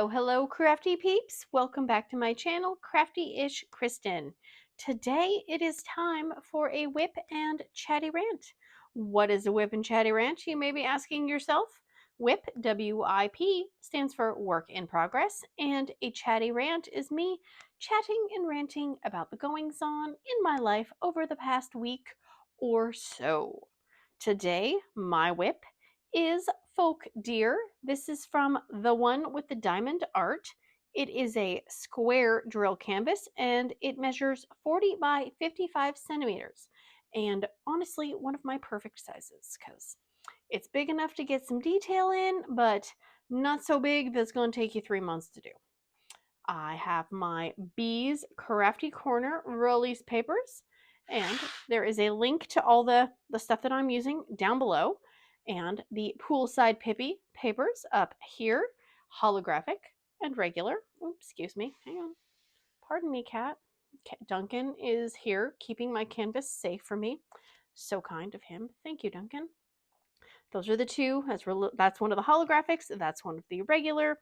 Hello, crafty peeps. Welcome back to my channel, Crafty-ish-kristyn. Today it is time for a WIP and chatty rant. What is a WIP and chatty rant, you may be asking yourself? WIP, W-I-P, stands for work in progress, and a chatty rant is me chatting and ranting about the goings-on in my life over the past week or so. Today, my WIP is Folk Deer. This is from the one with the diamond art. It is a square drill canvas and it measures 40 by 55 centimeters. And honestly, one of my perfect sizes because it's big enough to get some detail in, but not so big that's going to take you 3 months to do. I have my Bees Crafty Corner release papers, and there is a link to all the stuff that I'm using down below, and the Poolside Pippy papers up here, holographic and regular. Oops, excuse me, hang on. Pardon me, cat. Duncan is here keeping my canvas safe for me. So kind of him. Thank you, Duncan. Those are the two. That's one of the holographics. That's one of the regular.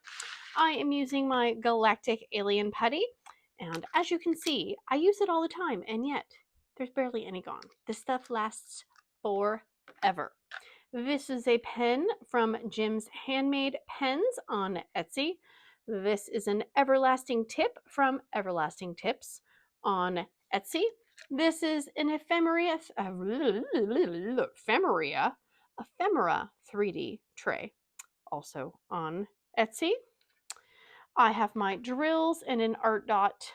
I am using my Galactic Alien Putty, and as you can see, I use it all the time, and yet there's barely any gone. This stuff lasts forever. This is a pen from Jim's Handmade Pens on Etsy. This is an Everlasting Tip from Everlasting Tips on Etsy. This is an Ephemera 3D tray, also on Etsy. I have my drills in an Art Dot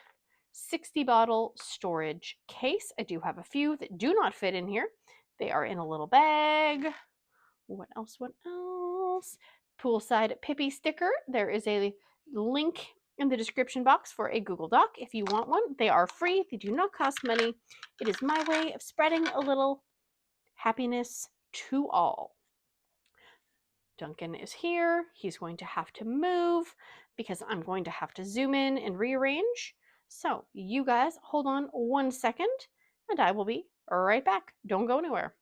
60 bottle storage case. I do have a few that do not fit in here. They are in a little bag. What else? Poolside Pippy sticker. There is a link in the description box for a Google Doc if you want one. They are free. They do not cost money. It is my way of spreading a little happiness to all. Duncan is here. He's going to have to move because I'm going to have to zoom in and rearrange. So you guys hold on 1 second and I will be right back. Don't go anywhere.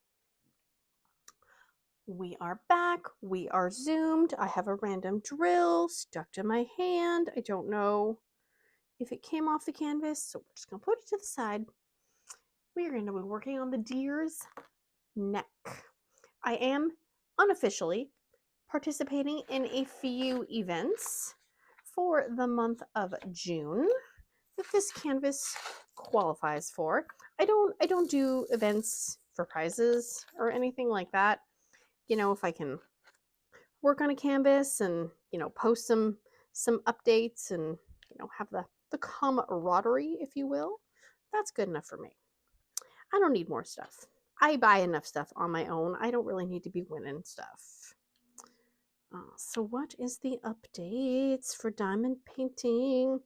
We are back. We are zoomed. I have a random drill stuck to my hand. I don't know if it came off the canvas, so we're just going to put it to the side. We're going to be working on the deer's neck. I am unofficially participating in a few events for the month of June that this canvas qualifies for. I don't do events for prizes or anything like that. You know, if I can work on a canvas and, you know, post some updates and, you know, have the camaraderie, if you will, that's good enough for me. I don't need more stuff. I buy enough stuff on my own. I don't really need to be winning stuff. So what is the updates for diamond painting?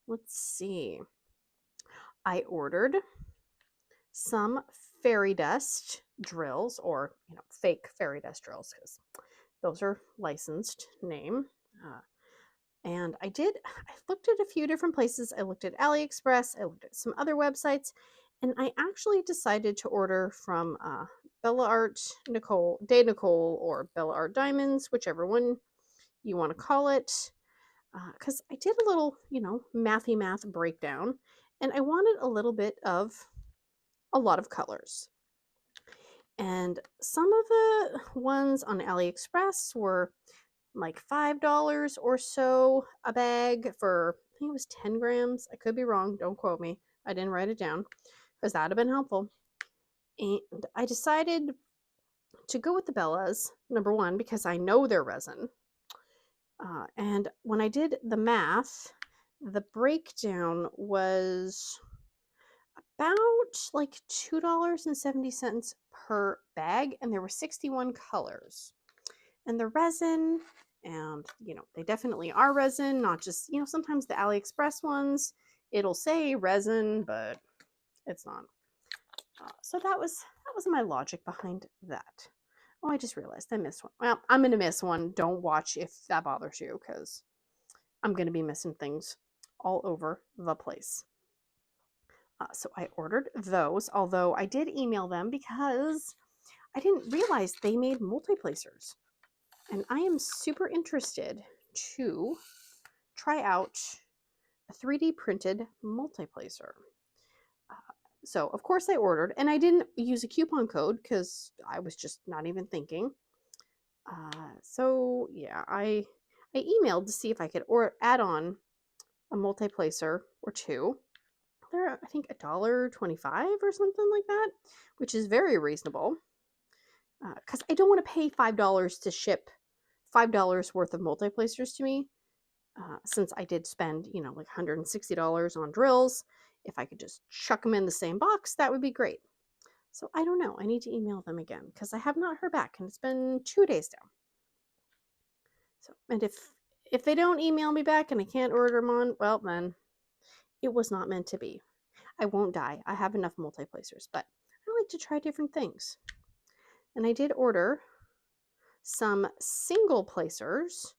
Let's see. I ordered some fairy dust drills, or, you know, fake fairy dust drills, because those are licensed name. And I looked at a few different places. I looked at AliExpress, I looked at some other websites, and I actually decided to order from Bella Art Nicole, or Bella Art Diamonds, whichever one you want to call it, because I did a little, you know, math breakdown, and I wanted a little bit of a lot of colors. And some of the ones on AliExpress were like $5 or so a bag for, I think it was 10 grams. I could be wrong. Don't quote me. I didn't write it down because that would have been helpful. And I decided to go with the Bellas, number one, because I know their resin. And when I did the math, the breakdown was about like $2.70 per bag, and there were 61 colors. And the resin, and, you know, they definitely are resin, not just, you know, sometimes the AliExpress ones, it'll say resin, but it's not. So that was my logic behind that. Oh, I just realized I missed one. Well, I'm going to miss one. Don't watch if that bothers you, because I'm going to be missing things all over the place. So I ordered those, although I did email them because I didn't realize they made multi-placers. And I am super interested to try out a 3D printed multi-placer. So of course I ordered, and I didn't use a coupon code because I was just not even thinking. So yeah, I emailed to see if I could add on a multi-placer or two. They're, I think, $1.25 or something like that, which is very reasonable. Because I don't want to pay $5 to ship $5 worth of multi-placers to me. Since I did spend, you know, like $160 on drills. If I could just chuck them in the same box, that would be great. So I don't know. I need to email them again because I have not heard back, and it's been 2 days now. So, and if they don't email me back and I can't order them on, well, then it was not meant to be. I won't die. I have enough multi-placers, but I like to try different things. And I did order some single placers,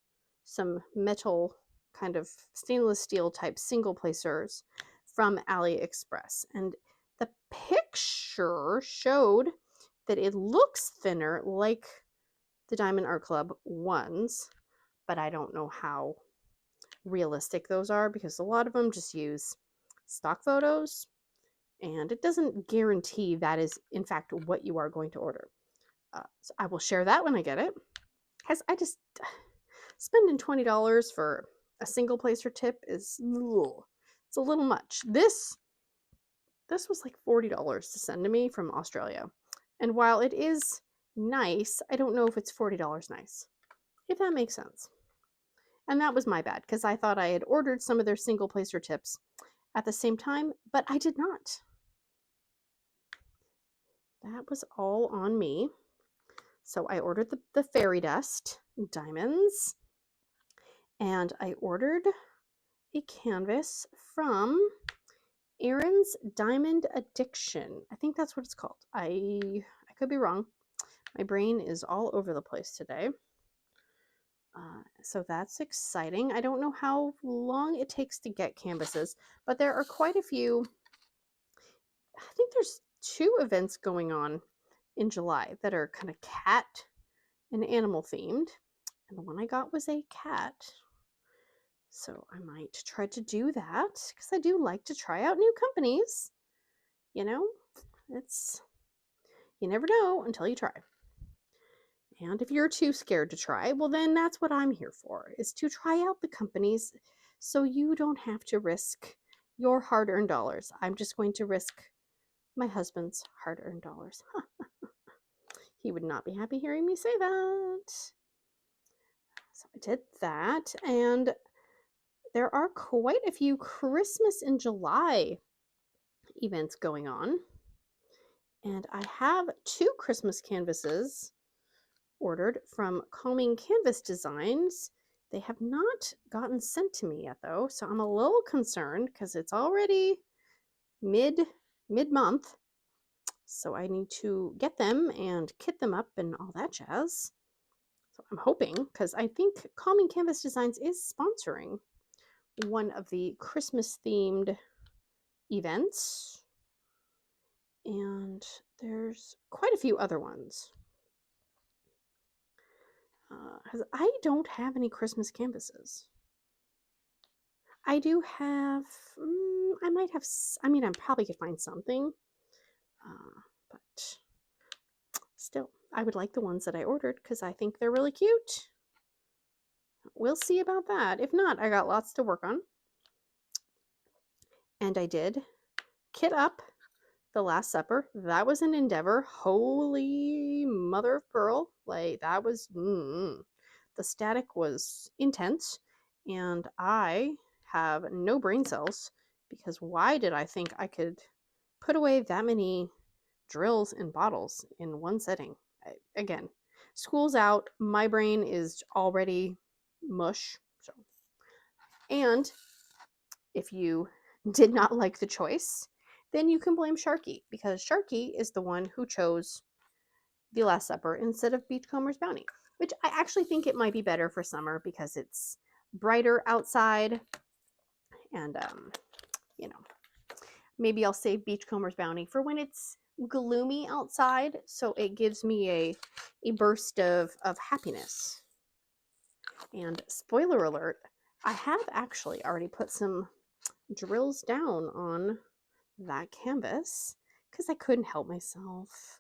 some metal kind of stainless steel type single placers from AliExpress. And the picture showed that it looks thinner like the Diamond Art Club ones, but I don't know how realistic those are because a lot of them just use stock photos, and it doesn't guarantee that is in fact what you are going to order. So I will share that when I get it, because I just spending $20 for a single placer tip is it's a little much. This was like $40 to send to me from Australia, and while it is nice, I don't know if it's $40 nice, if that makes sense. And that was my bad because I thought I had ordered some of their single placer tips at the same time, but I did not. That was all on me. So I ordered the fairy dust diamonds, and I ordered a canvas from Erin's Diamond Addiction. I think that's what it's called. I could be wrong. My brain is all over the place today. So that's exciting. I don't know how long it takes to get canvases, but there are quite a few. I think there's 2 events going on in July that are kind of cat and animal themed. And the one I got was a cat. So I might try to do that because I do like to try out new companies. You know, you never know until you try. And if you're too scared to try, well, then that's what I'm here for, is to try out the companies so you don't have to risk your hard-earned dollars. I'm just going to risk my husband's hard-earned dollars. He would not be happy hearing me say that. So I did that, and there are quite a few Christmas in July events going on. And I have 2 Christmas canvases ordered from Calming Canvas Designs. They have not gotten sent to me yet though, so I'm a little concerned because it's already mid-month. So I need to get them and kit them up and all that jazz. So I'm hoping, because I think Calming Canvas Designs is sponsoring one of the Christmas themed events. And there's quite a few other ones. Because I don't have any Christmas canvases. I do have, I might have, I mean, I probably could find something. But still, I would like the ones that I ordered because I think they're really cute. We'll see about that. If not, I got lots to work on. And I did kit up The Last Supper. That was an endeavor. Holy mother of pearl. Like, that was, the static was intense. And I have no brain cells because why did I think I could put away that many drills and bottles in one setting? Again, school's out. My brain is already mush. So, and if you did not like the choice, then you can blame Sharky, because Sharky is the one who chose The Last Supper instead of Beachcomber's Bounty, which I actually think it might be better for summer because it's brighter outside. And, you know, maybe I'll save Beachcomber's Bounty for when it's gloomy outside, so it gives me a burst of happiness. And spoiler alert, I have actually already put some drills down on that canvas because I couldn't help myself.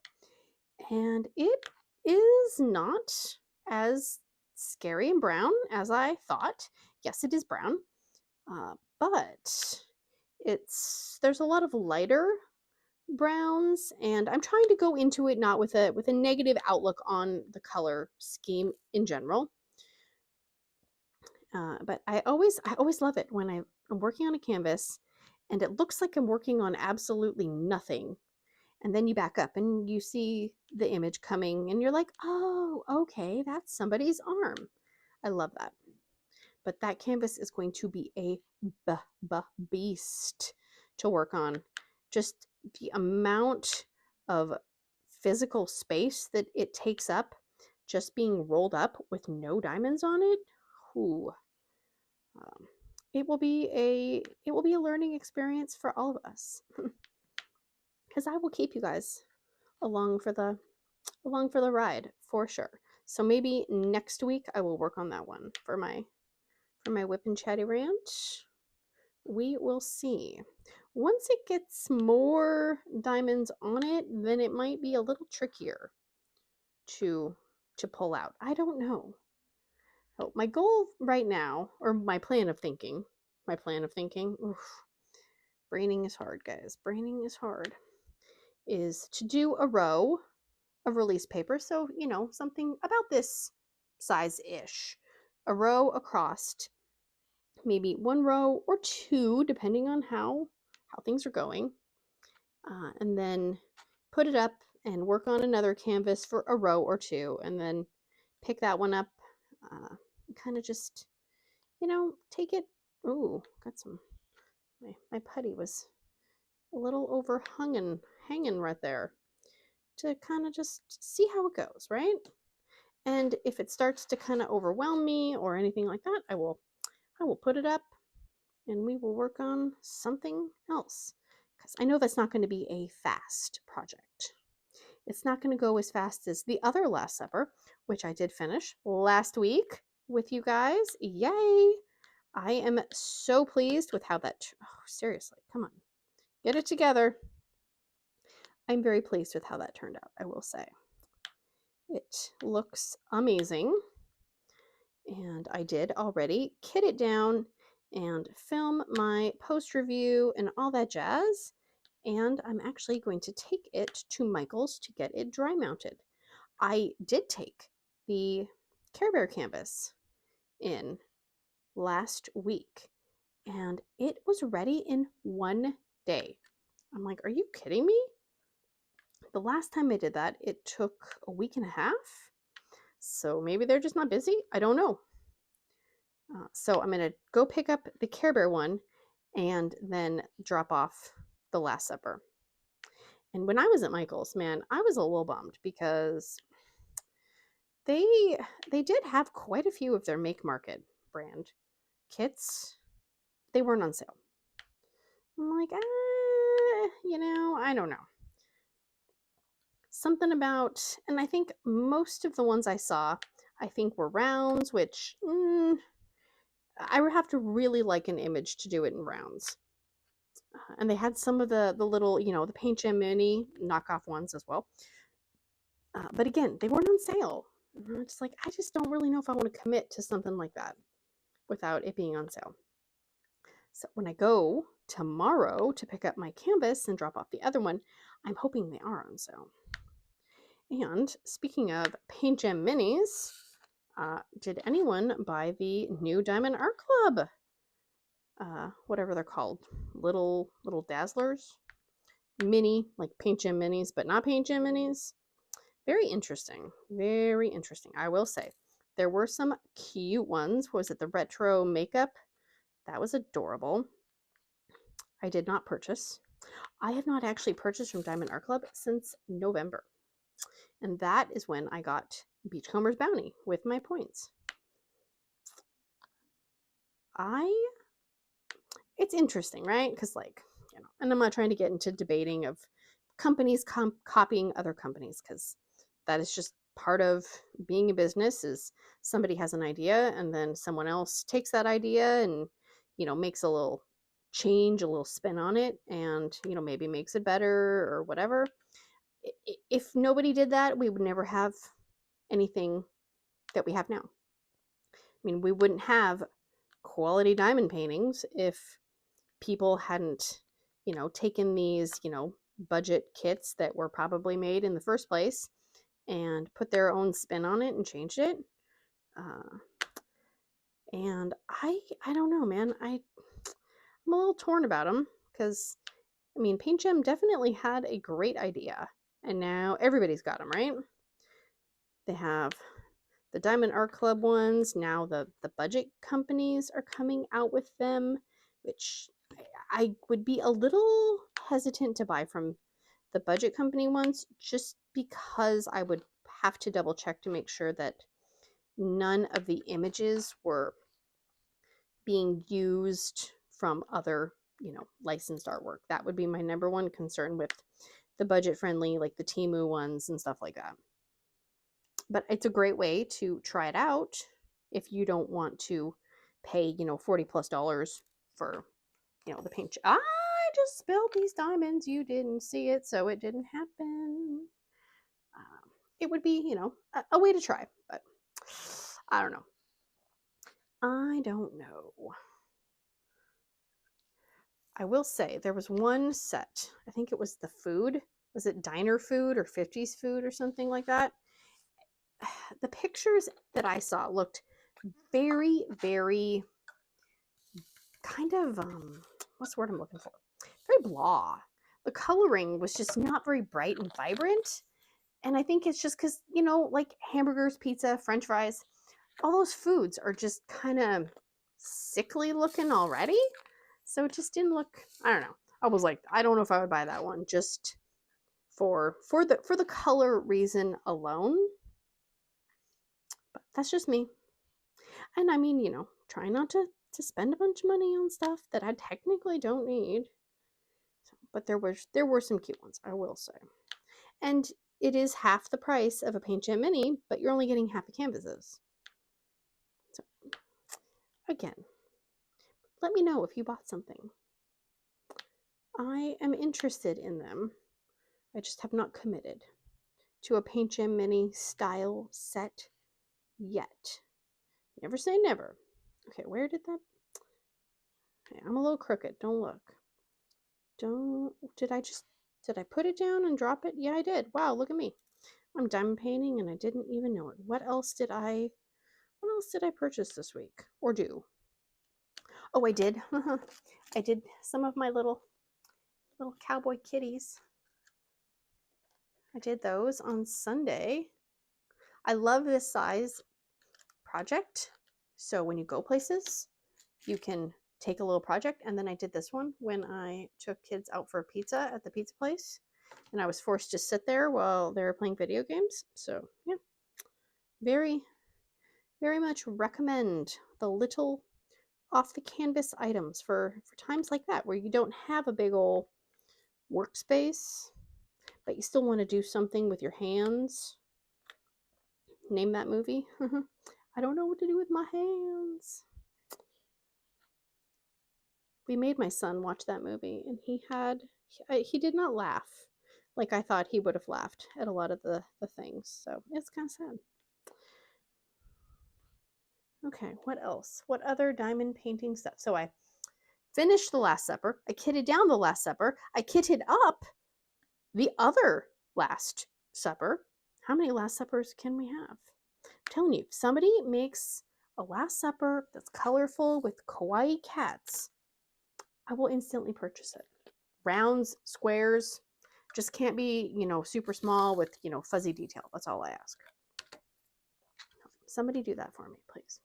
And it is not as scary and brown as I thought. Yes, it is brown, but there's a lot of lighter browns, and I'm trying to go into it not with a negative outlook on the color scheme in general. But I always love it when I'm working on a canvas and it looks like I'm working on absolutely nothing. And then you back up and you see the image coming and you're like, oh, okay, that's somebody's arm. I love that. But that canvas is going to be a beast to work on. Just the amount of physical space that it takes up just being rolled up with no diamonds on it. Ooh. It will be a learning experience for all of us. Because I will keep you guys along for the ride for sure. So maybe next week I will work on that one for my WIP&chat. We will see. Once it gets more diamonds on it, then it might be a little trickier to pull out. I don't know. Oh, my goal right now, or my plan of thinking, oof, braining is hard, guys. Braining is hard. Is to do a row of release paper. So, you know, something about this size-ish. A row across, maybe one row or two, depending on how things are going. And then put it up and work on another canvas for a row or two, and then pick that one up. Kind of just, you know, take it. Ooh, got some. My putty was a little overhung and hanging right there. To kind of just see how it goes, right? And if it starts to kind of overwhelm me or anything like that, I will put it up and we will work on something else. Because I know that's not going to be a fast project. It's not going to go as fast as the other Last Supper, which I did finish last week with you guys. Yay! I am so pleased with how that, seriously, come on, get it together. I'm very pleased with how that turned out, I will say. It looks amazing. And I did already kit it down and film my post review and all that jazz. And I'm actually going to take it to Michael's to get it dry mounted. I did take the Care Bear canvas in last week and it was ready in one day. I'm like, are you kidding me? The last time I did that, it took a week and a half. So maybe they're just not busy. I don't know. So I'm going to go pick up the Care Bear one and then drop off the Last Supper. And when I was at Michael's, man, I was a little bummed because they did have quite a few of their Make Market brand kits. They weren't on sale. I'm like, you know, I don't know. Something about, and I think most of the ones I saw, I think were rounds, which I would have to really like an image to do it in rounds. And they had some of the little, you know, the Paint Gem Mini knockoff ones as well. But again, they weren't on sale. And I'm just like, I just don't really know if I want to commit to something like that without it being on sale. So when I go tomorrow to pick up my canvas and drop off the other one, I'm hoping they are on sale. And speaking of Paint Gem Minis, did anyone buy the new Diamond Art Club? Whatever they're called, little dazzlers, mini, like Paint Gem Minis, but not Paint Gem Minis. Very interesting, very interesting. I will say there were some cute ones. Was it the retro makeup? That was adorable. I did not purchase. I have not actually purchased from Diamond Art Club since November, and that is when I got Beachcomber's Bounty with my points. It's interesting, right? Because, like, you know, and I'm not trying to get into debating of companies copying other companies, because that is just part of being a business is somebody has an idea and then someone else takes that idea and, makes a little change, a little spin on it, and, maybe makes it better or whatever. If nobody did that, we would never have anything that we have now. I mean, we wouldn't have quality diamond paintings if people hadn't, taken these, budget kits that were probably made in the first place and put their own spin on it and changed it. And I don't know, man. I'm a little torn about them because, I mean, Paint Gem definitely had a great idea, and now everybody's got them, right? They have the Diamond Art Club ones. Now the budget companies are coming out with them, which I would be a little hesitant to buy from the budget company ones just because I would have to double check to make sure that none of the images were being used from other, licensed artwork. That would be my number one concern with the budget friendly, like the Temu ones and stuff like that. But it's a great way to try it out if you don't want to pay, $40+ for, the paint. I just spilled these diamonds. You didn't see it, so it didn't happen. It would be, a way to try, but I don't know. I will say there was one set. I think it was the food. Was it diner food or 50s food or something like that? The pictures that I saw looked very, very kind of, what's the word I'm looking for? Very blah. The coloring was just not very bright and vibrant. And I think it's just because, like hamburgers, pizza, French fries, all those foods are just kind of sickly looking already. So it just didn't look, I don't know. I was like, I don't know if I would buy that one just for the color reason alone. But that's just me. And I mean, try not to spend a bunch of money on stuff that I technically don't need. But there were some cute ones, I will say. And it is half the price of a Paint Gem Mini, but you're only getting half the canvases. So, again, let me know if you bought something. I am interested in them. I just have not committed to a Paint Gem Mini style set yet. Never say never. Okay, where did that... Okay, I'm a little crooked. Don't look. Did I put it down and drop it? Yeah, I did. Wow, look at me. I'm diamond painting and I didn't even know it. What else did I purchase this week or do? Oh, I did. I did some of my little cowboy kitties. I did those on Sunday. I love this size project. So when you go places, you can take a little project. And then I did this one when I took kids out for pizza at the pizza place. And I was forced to sit there while they were playing video games. So yeah, very, very much recommend the little off the canvas items for times like that where you don't have a big old workspace, but you still want to do something with your hands. Name that movie. I don't know what to do with my hands. We made my son watch that movie and he did not laugh like I thought he would have laughed at a lot of the things. So it's kind of sad. Okay, what else? What other diamond painting stuff? So I finished The Last Supper. I kitted down The Last Supper. I kitted up the other Last Supper. How many Last Suppers can we have? I'm telling you, if somebody makes a Last Supper that's colorful with kawaii cats, I will instantly purchase it. Rounds, squares, just can't be, super small with, fuzzy detail. That's all I ask. Somebody do that for me, please.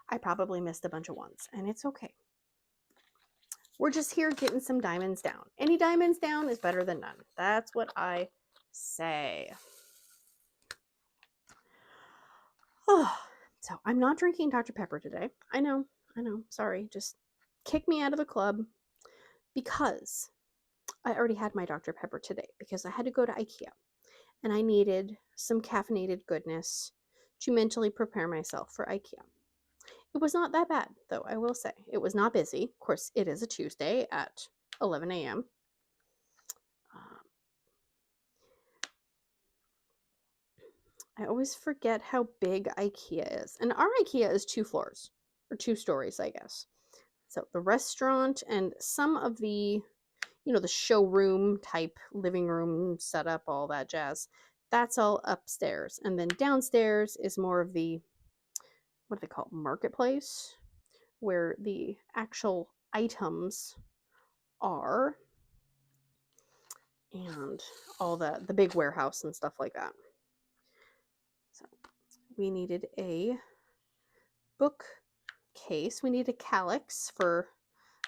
I probably missed a bunch of ones, and it's okay. We're just here getting some diamonds down. Any diamonds down is better than none. That's what I say. Oh, so I'm not drinking Dr. Pepper today. I know. Sorry. Just kick me out of the club because I already had my Dr. Pepper today because I had to go to IKEA. and I needed some caffeinated goodness to mentally prepare myself for IKEA. It was not that bad, though, I will say. It was not busy. Of course, it is a Tuesday at 11 a.m. I always forget how big IKEA is. And our IKEA is 2 floors, or 2 stories, I guess. So the restaurant and some of the, the showroom type living room setup, all that jazz, that's all upstairs. And then downstairs is more of the, what do they call it, marketplace, where the actual items are, and all the big warehouse and stuff like that. So we needed a bookcase. We need a calyx for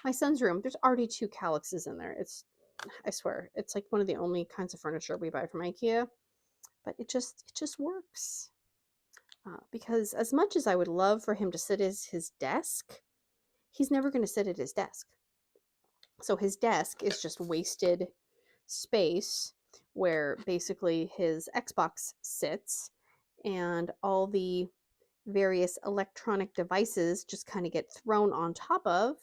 my son's room. There's already 2 calyxes in there. I swear, it's like one of the only kinds of furniture we buy from IKEA, but it just works. Because as much as I would love for him to sit at his desk, he's never going to sit at his desk. So his desk is just wasted space where basically his Xbox sits, and all the various electronic devices just kind of get thrown on top of,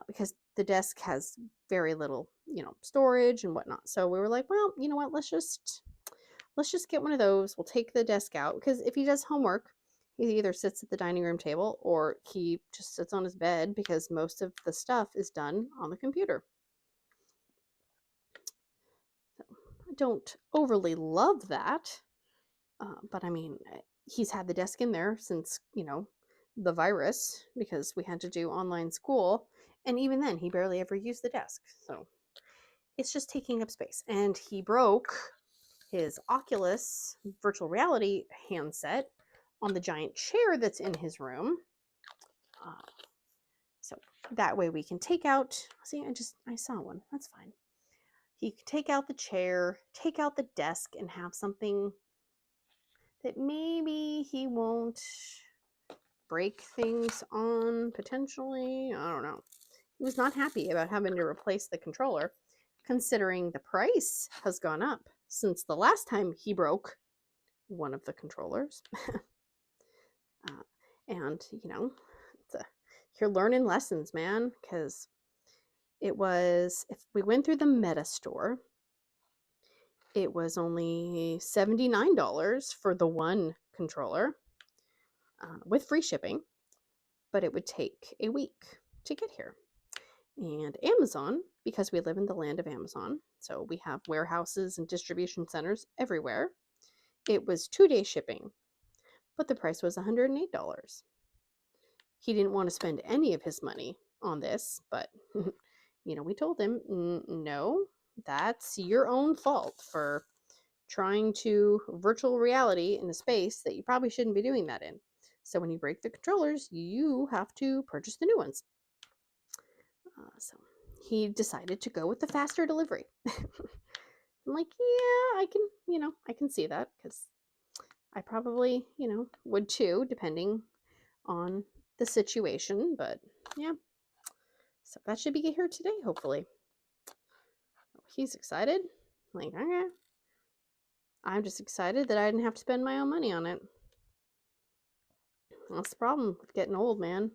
because the desk has very little, storage and whatnot. So we were like, well, you know what, let's just get one of those. We'll take the desk out, because if he does homework, he either sits at the dining room table or he just sits on his bed, because most of the stuff is done on the computer. So I don't overly love that, but I mean, he's had the desk in there since, the virus, because we had to do online school, and even then he barely ever used the desk. So it's just taking up space. And he broke his Oculus virtual reality handset on the giant chair that's in his room. So that way we can take out, see, I saw one, that's fine. He could take out the chair, take out the desk, and have something that maybe he won't break things on, potentially. I don't know. He was not happy about having to replace the controller, considering the price has gone up since the last time he broke one of the controllers. And, you're learning lessons, man, because it was, if we went through the Meta store, it was only $79 for the one controller, with free shipping, but it would take a week to get here. And Amazon, because we live in the land of Amazon, so we have warehouses and distribution centers everywhere, it was 2-day shipping, but the price was $108. He didn't want to spend any of his money on this, but we told him, no, that's your own fault for trying to virtual reality in a space that you probably shouldn't be doing that in. So when you break the controllers, you have to purchase the new ones. So he decided to go with the faster delivery. I'm like, yeah, I can see that, because I probably, would too, depending on the situation. But yeah, so that should be here today, hopefully. He's excited. Like, okay. I'm just excited that I didn't have to spend my own money on it. That's the problem with getting old, man.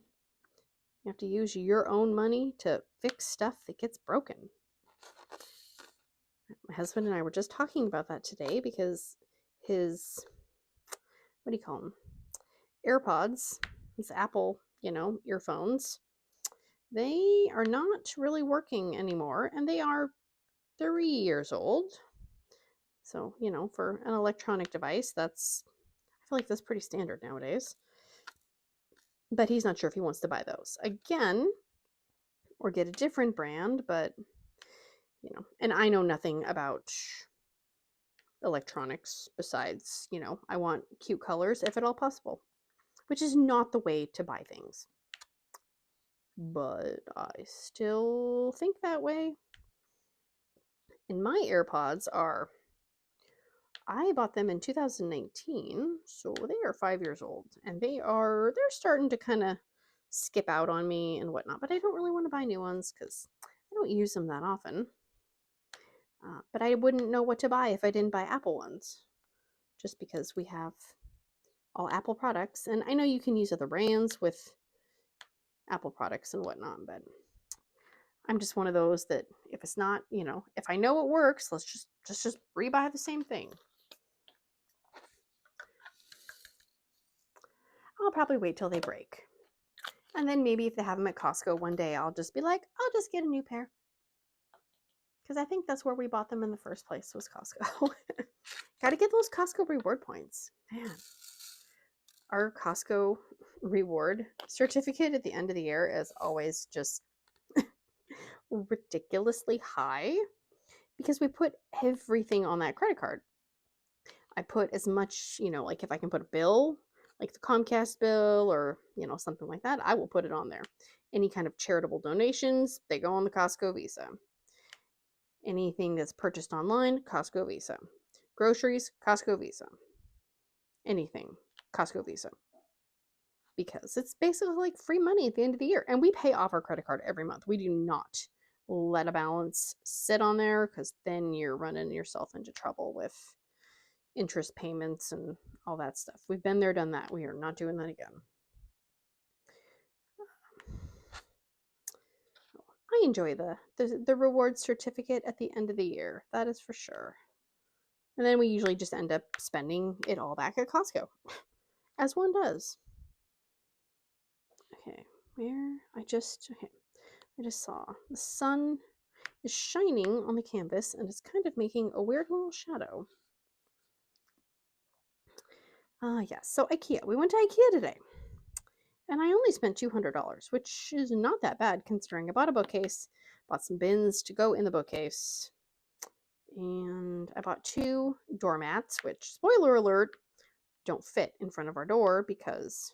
You have to use your own money to fix stuff that gets broken. My husband and I were just talking about that today, because his, what do you call them? AirPods, his Apple, earphones, they are not really working anymore, and they are 3 years old. So, for an electronic device, I feel like that's pretty standard nowadays. But he's not sure if he wants to buy those again or get a different brand, but, and I know nothing about electronics besides, I want cute colors if at all possible, which is not the way to buy things. But I still think that way. And my AirPods I bought them in 2019, so they are 5 years old, and they're starting to kind of skip out on me and whatnot, but I don't really want to buy new ones because I don't use them that often. But I wouldn't know what to buy if I didn't buy Apple ones, just because we have all Apple products. And I know you can use other brands with Apple products and whatnot, but I'm just one of those that if it's not, if I know it works, let's just rebuy the same thing. I'll probably wait till they break. And then maybe if they have them at Costco one day, I'll just be like, I'll just get a new pair. Because I think that's where we bought them in the first place, was Costco. Got to get those Costco reward points. Man, our Costco reward certificate at the end of the year is always just ridiculously high because we put everything on that credit card. I put as much, like if I can put a bill, like the Comcast bill or, something like that, I will put it on there. Any kind of charitable donations, they go on the Costco Visa. Anything that's purchased online, Costco Visa. Groceries, Costco Visa. Anything, Costco Visa. Because it's basically like free money at the end of the year. And we pay off our credit card every month. We do not let a balance sit on there because then you're running yourself into trouble with interest payments and all that stuff. We've been there, done that. We are not doing that again. I enjoy the reward certificate at the end of the year. That is for sure. And then we usually just end up spending it all back at Costco, as one does. Okay, I just saw the sun is shining on the canvas and it's kind of making a weird little shadow. Yes, so IKEA. We went to IKEA today. And I only spent $200, which is not that bad considering I bought a bookcase, bought some bins to go in the bookcase, and I bought 2 doormats, which, spoiler alert, don't fit in front of our door because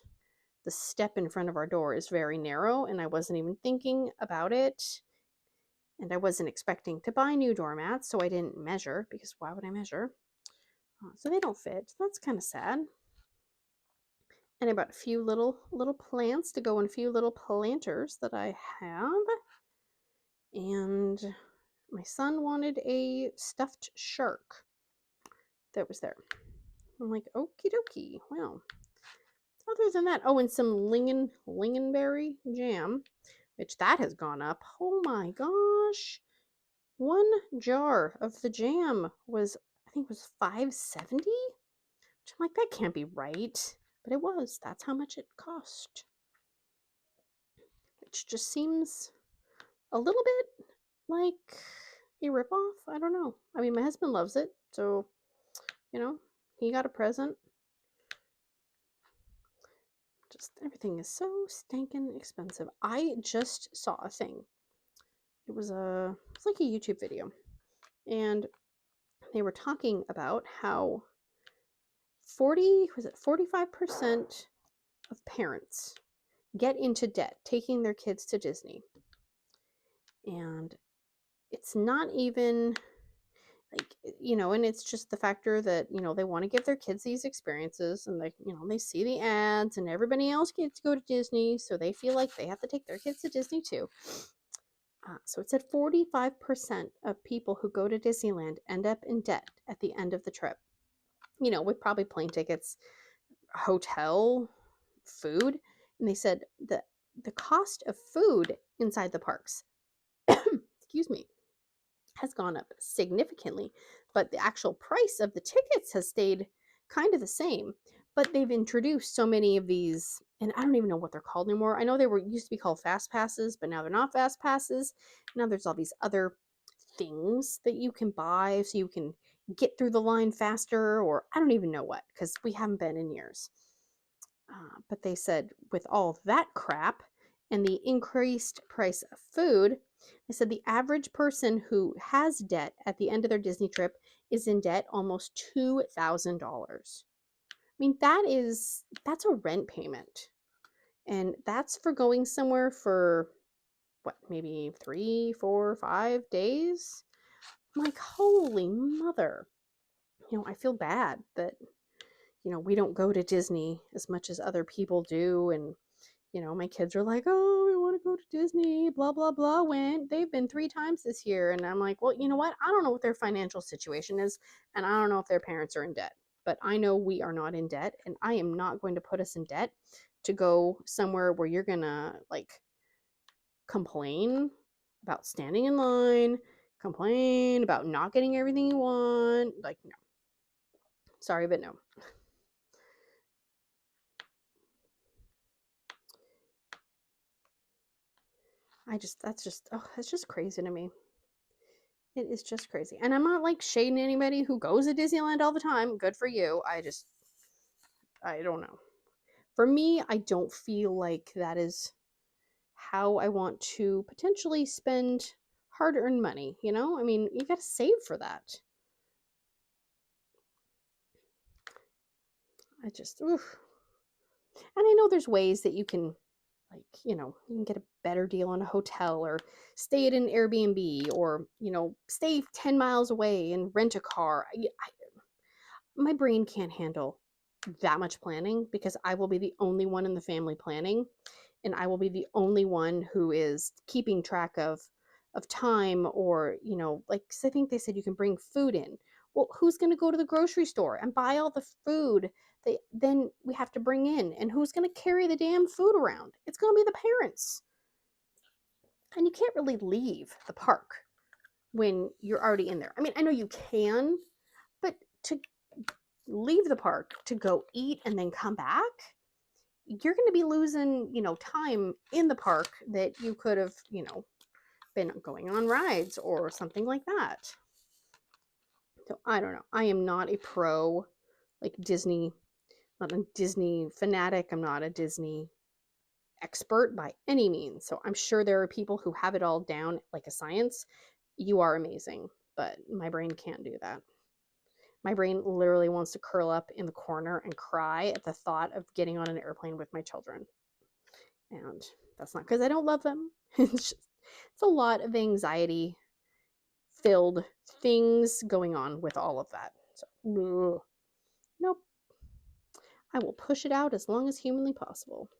the step in front of our door is very narrow and I wasn't even thinking about it. And I wasn't expecting to buy new doormats, so I didn't measure because why would I measure? So they don't fit. That's kind of sad. And I bought a few little plants to go in a few little planters that I have. And my son wanted a stuffed shark that was there. I'm like, okie dokie. Well, other than that, oh, and some lingonberry jam, which that has gone up. Oh my gosh. 1 jar of the jam was, I think it was $5.70. Which I'm like, that can't be right. But it was. That's how much it cost. Which just seems a little bit like a ripoff. I don't know. I mean, my husband loves it. So, he got a present. Just everything is so stinking expensive. I just saw a thing. It was like a YouTube video. And they were talking about how 45% of parents get into debt taking their kids to Disney. And it's not even like, and it's just the factor that, they want to give their kids these experiences and they see the ads and everybody else gets to go to Disney. So they feel like they have to take their kids to Disney too. So it said 45% of people who go to Disneyland end up in debt at the end of the trip, with probably plane tickets, hotel, food. And they said that the cost of food inside the parks, excuse me, has gone up significantly, but the actual price of the tickets has stayed kind of the same. But they've introduced so many of these, and I don't even know what they're called anymore. I know they used to be called fast passes, but now they're not fast passes. Now there's all these other things that you can buy so you can get through the line faster, or I don't even know what, because we haven't been in years. But they said with all that crap and the increased price of food, they said the average person who has debt at the end of their Disney trip is in debt almost $2,000. I mean, that's a rent payment. And that's for going somewhere for, maybe 3, 4, 5 days? I'm like, holy mother. I feel bad that, we don't go to Disney as much as other people do. And, you know, my kids are like, oh, we want to go to Disney, blah, blah, blah. They've been 3 times this year. And I'm like, well, you know what? I don't know what their financial situation is. And I don't know if their parents are in debt. But I know we are not in debt. And I am not going to put us in debt to go somewhere where you're going to like complain about standing in line, complain about not getting everything you want. Like, no. Sorry, but no. That's just crazy to me. It is just crazy. And I'm not like shading anybody who goes to Disneyland all the time. Good for you. I don't know. For me, I don't feel like that is how I want to potentially spend hard-earned money, you know? I mean, you got to save for that. Oof. And I know there's ways that you can, like, you know, you can get a better deal on a hotel or stay at an Airbnb or, you know, stay 10 miles away and rent a car. My brain can't handle that much planning because I will be the only one in the family planning, and I will be the only one who is keeping track of time, or, you know, like, 'cause I think they said you can bring food in. Well, who's going to go to the grocery store and buy all the food that then we have to bring in? And who's going to carry the damn food around? It's going to be the parents. And you can't really leave the park when you're already in there. I mean, I know you can, but to leave the park to go eat and then come back, you're going to be losing, you know, time in the park that you could have, you know, been going on rides or something like that. So I don't know. I am not a pro, like, Disney, not a Disney fanatic. I'm not a Disney expert by any means. So I'm sure there are people who have it all down like a science. You are amazing, but my brain can't do that. My brain literally wants to curl up in the corner and cry at the thought of getting on an airplane with my children. And that's not because I don't love them. It's a lot of anxiety filled things going on with all of that. So, nope. I will push it out as long as humanly possible.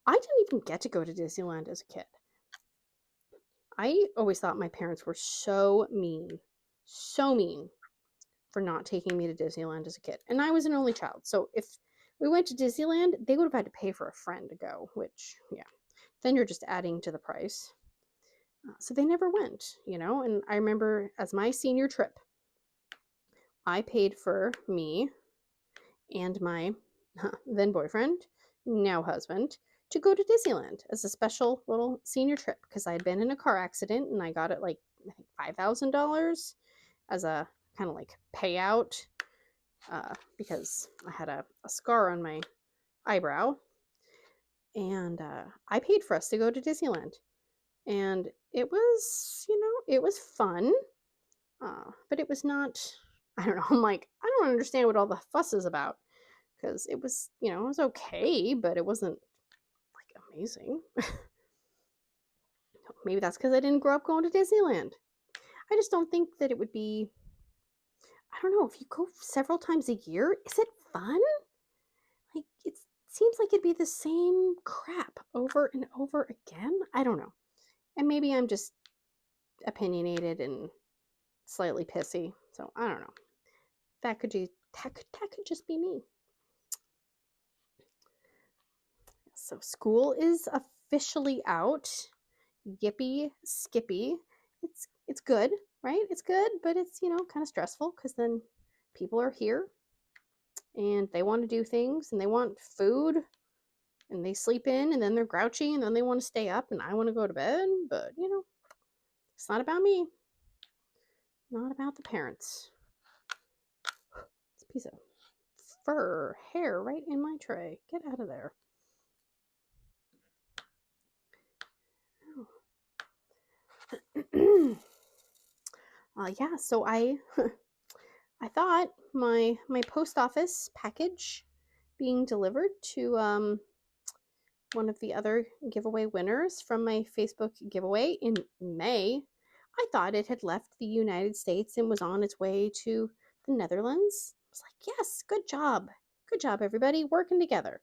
I didn't even get to go to Disneyland as a kid. I always thought my parents were so mean for not taking me to Disneyland as a kid. And I was an only child. So if we went to Disneyland, they would have had to pay for a friend to go, which, yeah, then you're just adding to the price. So they never went, you know. And I remember as my senior trip, I paid for me and my then boyfriend, now husband, to go to Disneyland as a special little senior trip because I had been in a car accident and I got it like, I think, $5,000 as a kind of like payout because I had a scar on my eyebrow. And I paid for us to go to Disneyland. And it was, you know, it was fun. But it was not, I don't know, I'm like, I don't understand what all the fuss is about. Because it was, you know, it was okay, but it wasn't like amazing. Maybe that's because I didn't grow up going to Disneyland. I just don't think that it would be, I don't know, if you go several times a year, is it fun? Like, it seems like it'd be the same crap over and over again. I don't know. And maybe I'm just opinionated and slightly pissy. So I don't know. That could just be me. So school is officially out. Yippee skippy. It's good, right? It's good, but it's, you know, kind of stressful because then people are here and they want to do things and they want food and they sleep in and then they're grouchy and then they want to stay up and I want to go to bed, but, you know, it's not about me. Not about the parents. It's a piece of fur hair right in my tray. Get out of there. Yeah, so I thought my post office package being delivered to one of the other giveaway winners from my Facebook giveaway in May, I thought it had left the United States and was on its way to the Netherlands. I was like, yes, good job. Good job, everybody, working together.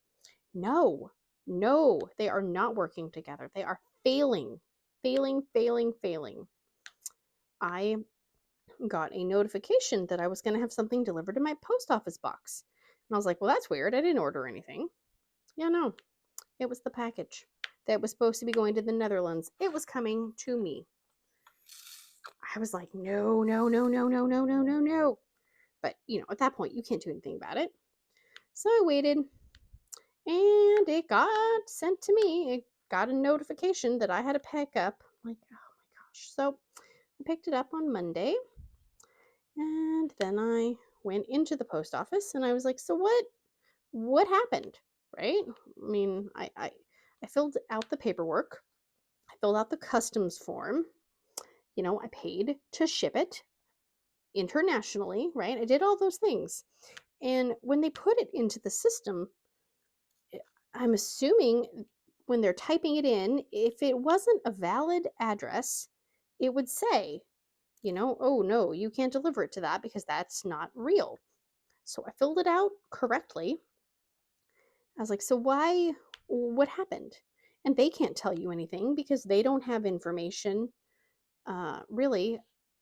No, no, they are not working together. They are failing, failing, failing, failing. I got a notification that I was going to have something delivered in my post office box. And I was like, well, that's weird. I didn't order anything. Yeah, no, it was the package that was supposed to be going to the Netherlands. It was coming to me. I was like, no, no, no, no, no, no, no, no, no. But, you know, at that point, you can't do anything about it. So I waited, and it got sent to me. It got a notification that I had to pick up. I'm like, oh my gosh. So I picked it up on Monday, and then I went into the post office, and I was like, so what happened? Right? I mean, I filled out the paperwork. I filled out the customs form. You know, I paid to ship it internationally, right? I did all those things. And when they put it into the system, I'm assuming when they're typing it in, if it wasn't a valid address, it would say, you know, oh no, you can't deliver it to that because that's not real. So I filled it out correctly. I was like, so what happened? And they can't tell you anything because they don't have information. Really,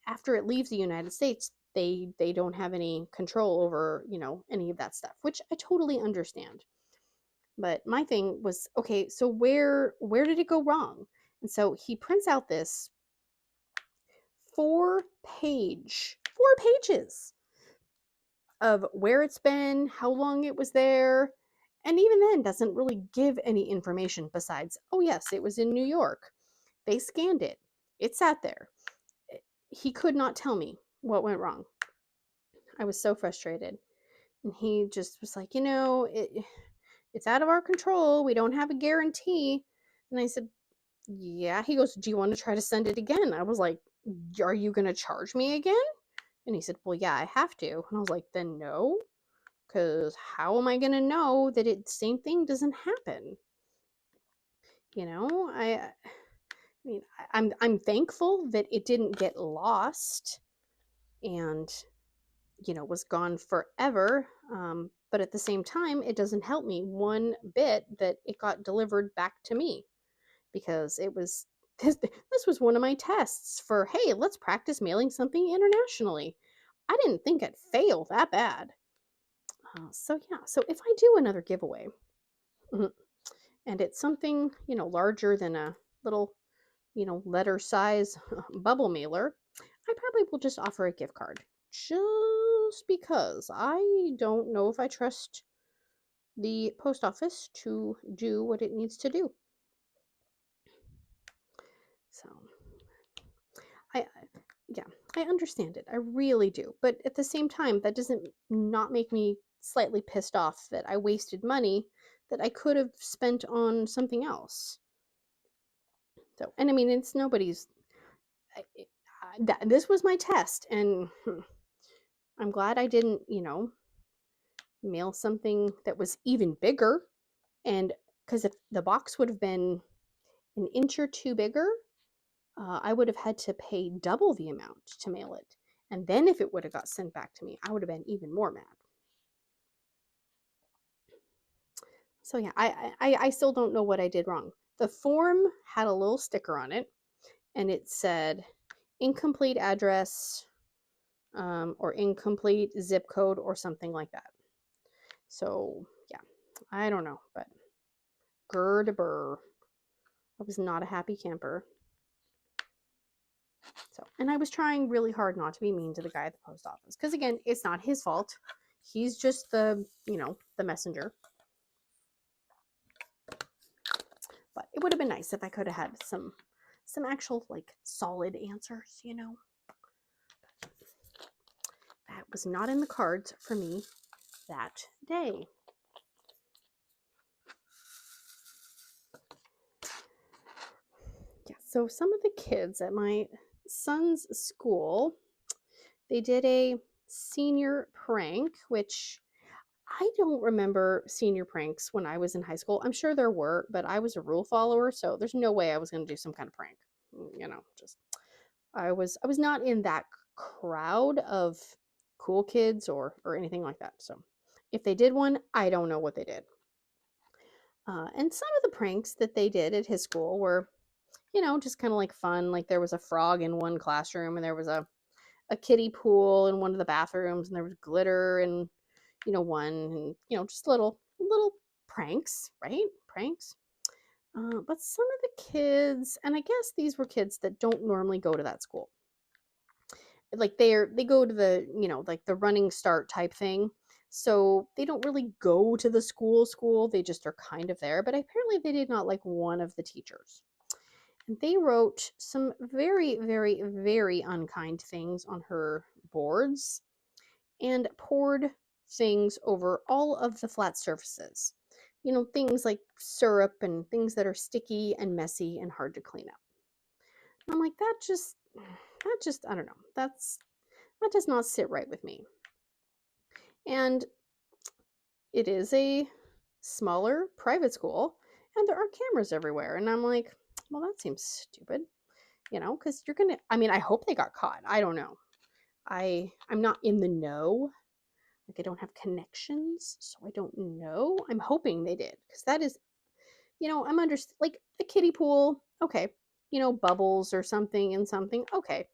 after it leaves the United States, they don't have any control over, you know, any of that stuff, which I totally understand. But my thing was, okay, so where did it go wrong? And so he prints out this 4 pages of where it's been, how long it was there, and even then doesn't really give any information besides, oh yes, it was in New York. They scanned it. It sat there. He could not tell me what went wrong. I was so frustrated. And he just was like, you know, it's out of our control. We don't have a guarantee. And I said, yeah. He goes, do you want to try to send it again? I was like, are you going to charge me again? And he said, well, yeah, I have to. And I was like, then no, because how am I going to know that the same thing doesn't happen? You know, I mean, I'm thankful that it didn't get lost and, you know, was gone forever. But at the same time, it doesn't help me one bit that it got delivered back to me, because it was this was one of my tests for, hey, let's practice mailing something internationally. I didn't think it'd fail that bad. So yeah, so if I do another giveaway, and it's something, you know, larger than a little, you know, letter size bubble mailer, I probably will just offer a gift card, just because I don't know if I trust the post office to do what it needs to do. So yeah, I understand it. I really do. But at the same time, that doesn't not make me slightly pissed off that I wasted money that I could have spent on something else. So, and I mean, it's nobody's. This was my test, and I'm glad I didn't, you know, mail something that was even bigger. And because if the box would have been an inch or two bigger, I would have had to pay double the amount to mail it. And then if it would have got sent back to me, I would have been even more mad. So yeah, I still don't know what I did wrong. The form had a little sticker on it, and it said incomplete address, or incomplete zip code or something like that. So yeah, I don't know, but grr to burr. I was not a happy camper. So, and I was trying really hard not to be mean to the guy at the post office, because again, it's not his fault. He's just the, you know, the messenger. But it would have been nice if I could have had some actual, like, solid answers, you know. That was not in the cards for me that day. Yeah, so some of the kids at my son's school, they did a senior prank, which I don't remember senior pranks when I was in high school. I'm sure there were, but I was a rule follower, so there's no way I was going to do some kind of prank. You know, just I was not in that crowd of cool kids or anything like that. So if they did one, I don't know what they did. And some of the pranks that they did at his school were, you know, just kind of like fun. Like there was a frog in one classroom, and there was a kiddie pool in one of the bathrooms, and there was glitter in, you know, one, and you know, just little pranks, right? Pranks. But some of the kids, and I guess these were kids that don't normally go to that school. Like they go to the, you know, like the running start type thing. So they don't really go to the school. They just are kind of there. But apparently they did not like one of the teachers. And they wrote some very, very, very unkind things on her boards and poured things over all of the flat surfaces. You know, things like syrup and things that are sticky and messy and hard to clean up. I'm like, that just, I don't know. That does not sit right with me. And it is a smaller private school, and there are cameras everywhere. And I'm like, well, that seems stupid, you know, because you're gonna. I mean, I hope they got caught. I don't know. I'm not in the know. Like, I don't have connections, so I don't know. I'm hoping they did, because that is, you know, I'm like a kiddie pool. Okay, you know, bubbles or something and something. Okay,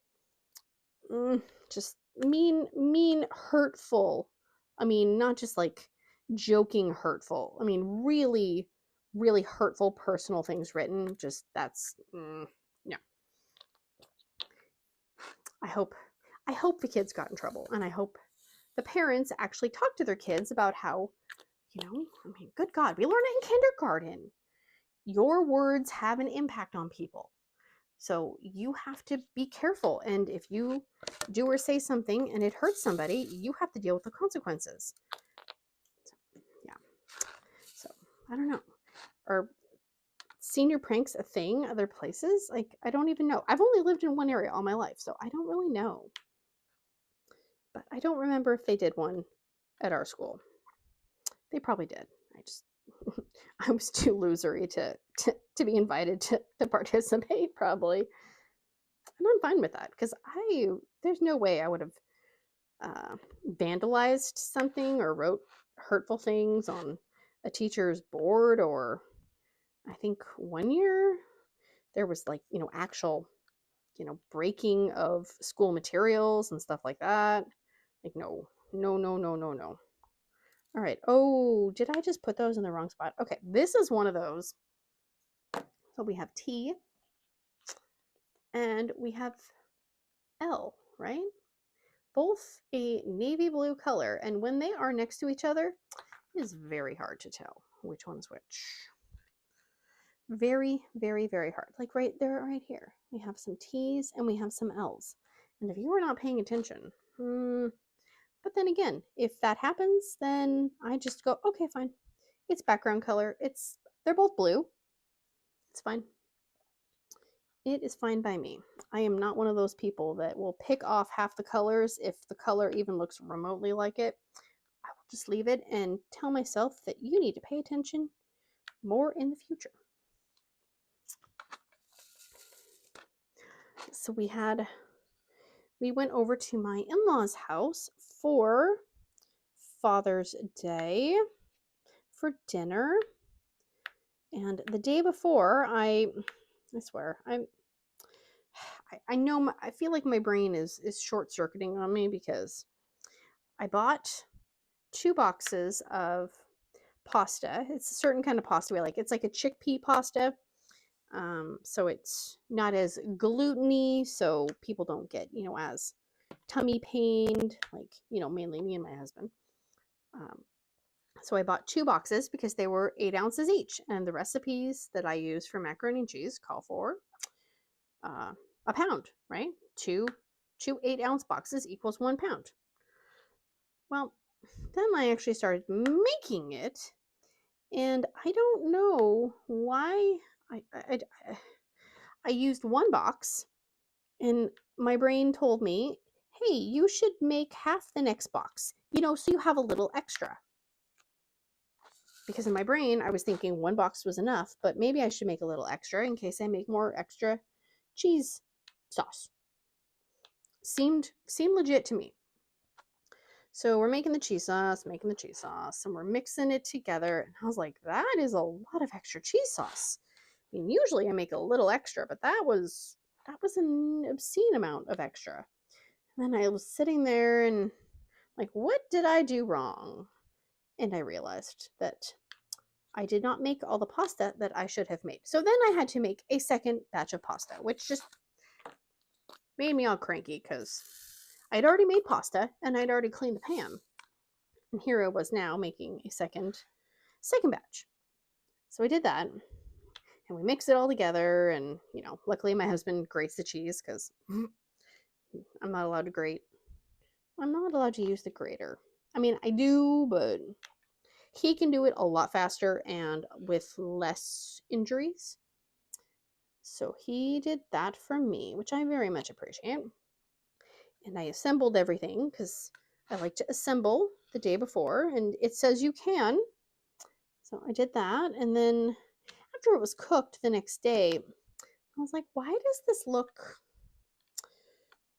just mean, hurtful. I mean, not just like joking hurtful. I mean, really, really hurtful personal things written. Just that's no. I hope the kids got in trouble, and I hope the parents actually talk to their kids about how, you know, I mean, good God, we learn it in kindergarten. Your words have an impact on people. So you have to be careful. And if you do or say something and it hurts somebody, you have to deal with the consequences. So, yeah. So I don't know. Are senior pranks a thing other places? Like, I don't even know. I've only lived in one area all my life, so I don't really know. But I don't remember if they did one at our school. They probably did. I was too losery to be invited to participate, probably. And I'm fine with that, because there's no way I would have vandalized something or wrote hurtful things on a teacher's board. Or I think one year there was, like, you know, actual, you know, breaking of school materials and stuff like that. Like, no. All right. Oh, did I just put those in the wrong spot? Okay, this is one of those. So we have T and we have L, right? Both a navy blue color, and when they are next to each other, it is very hard to tell which one's which. Very, very, very hard. Like right there, right here, we have some T's and we have some L's. And if you were not paying attention, but then again, if that happens, then I just go, okay, fine. It's background color. They're both blue. It's fine. It is fine by me. I am not one of those people that will pick off half the colors if the color even looks remotely like it. I will just leave it and tell myself that you need to pay attention more in the future. So we went over to my in-laws' house for Father's Day for dinner. And the day before, I swear, I know, I feel like my brain is short-circuiting on me, because I bought 2 boxes of pasta. It's a certain kind of pasta we like. It's like a chickpea pasta. So it's not as gluten-y, so people don't get, you know, as tummy pained, like, you know, mainly me and my husband. So I bought 2 boxes because they were 8 ounces each, and the recipes that I use for macaroni and cheese call for a pound, right? Two 8-ounce boxes equals 1 pound. Well, then I actually started making it, and I don't know why I used 1 box, and my brain told me, hey, you should make half the next box, you know, so you have a little extra. Because in my brain, I was thinking 1 box was enough, but maybe I should make a little extra in case I make more extra cheese sauce. Seemed legit to me. So we're making the cheese sauce, and we're mixing it together. And I was like, that is a lot of extra cheese sauce. I mean, usually I make a little extra, but that was an obscene amount of extra. And then I was sitting there and like, what did I do wrong? And I realized that I did not make all the pasta that I should have made. So then I had to make a second batch of pasta, which just made me all cranky because I'd already made pasta and I'd already cleaned the pan. And here I was now making a second batch. So I did that and we mixed it all together. And, you know, luckily my husband grates the cheese because I'm not allowed to grate. I'm not allowed to use the grater. I mean, I do, but he can do it a lot faster and with less injuries. So he did that for me, which I very much appreciate. And I assembled everything because I like to assemble the day before, and it says you can. So I did that, and then after it was cooked the next day, I was like, why does this look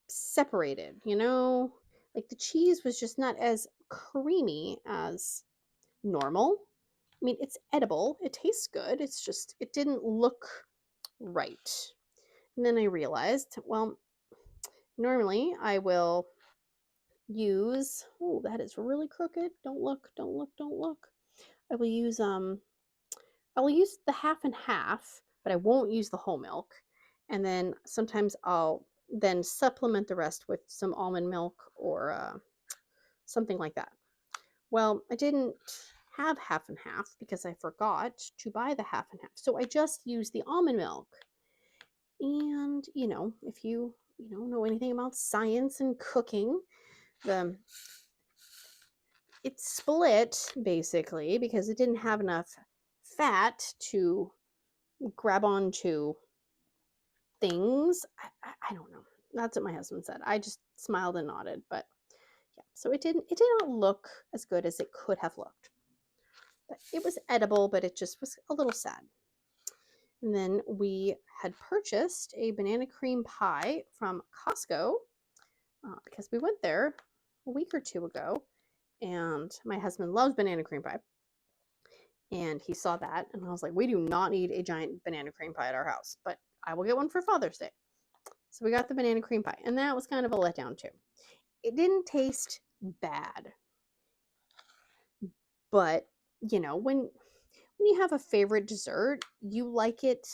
separated? You know, like the cheese was just not as creamy as normal. I mean, it's edible, it tastes good, it's just, it didn't look right. And then I realized, well, normally I will use, oh, that is really crooked. Don't look. I will use the half and half, but I won't use the whole milk. And then sometimes I'll then supplement the rest with some almond milk or something like that. Well, I didn't have half and half because I forgot to buy the half and half. So I just used the almond milk. And, you know, if you know anything about science and cooking, it split basically because it didn't have enough fat to grab onto things. I don't know. That's what my husband said. I just smiled and nodded, but yeah. So it did not look as good as it could have looked. But it was edible, but it just was a little sad. And then we had purchased a banana cream pie from Costco because we went there a week or two ago, and my husband loves banana cream pie. And he saw that, and I was like, we do not need a giant banana cream pie at our house, but I will get one for Father's Day. So we got the banana cream pie, and that was kind of a letdown too. It didn't taste bad, but you know, when you have a favorite dessert, you like it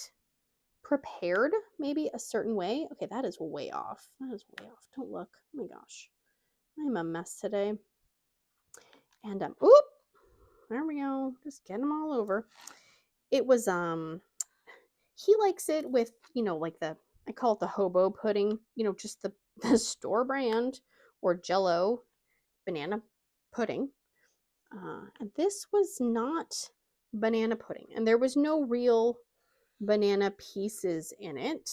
prepared maybe a certain way. Okay, that is way off. Don't look. Oh my gosh, I'm a mess today. And oop, there we go. Just get them all over. It was he likes it with, you know, like I call it the hobo pudding, you know, just the store brand or Jello banana pudding. And this was not banana pudding, and there was no real banana pieces in it.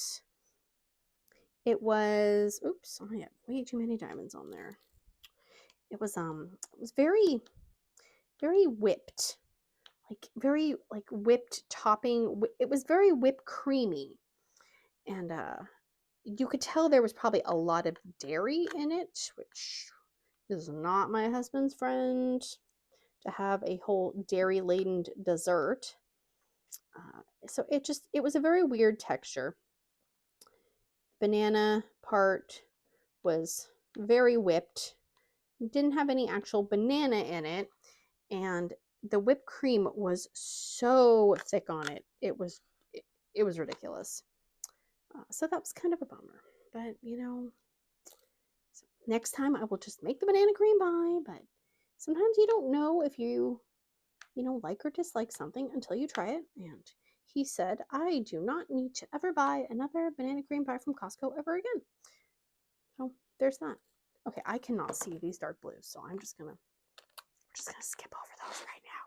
It was, oops, I have way too many diamonds on there. It was very, very whipped, very whipped topping. It was very whipped creamy, and you could tell there was probably a lot of dairy in it, which is not my husband's friend to have a whole dairy laden dessert. So it was a very weird texture. Banana part was very whipped, didn't have any actual banana in it, and the whipped cream was so thick on it. It was ridiculous. So that was kind of a bummer, but you know, next time I will just make the banana cream pie. But sometimes you don't know if you like or dislike something until you try it. And he said, I do not need to ever buy another banana cream pie from Costco ever again. So there's that. Okay, I cannot see these dark blues, so I'm just gonna skip over those right now.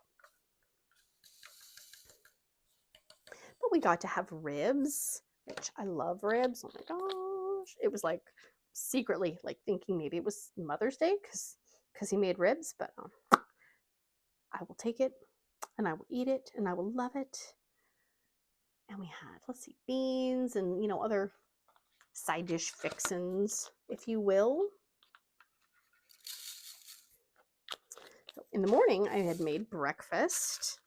But we got to have ribs, which I love ribs. Oh my gosh. It was like secretly like thinking maybe it was Mother's Day because he made ribs, but I will take it and I will eat it and I will love it. And we had, let's see, beans and, you know, other side dish fixins, if you will. In the morning, I had made breakfast,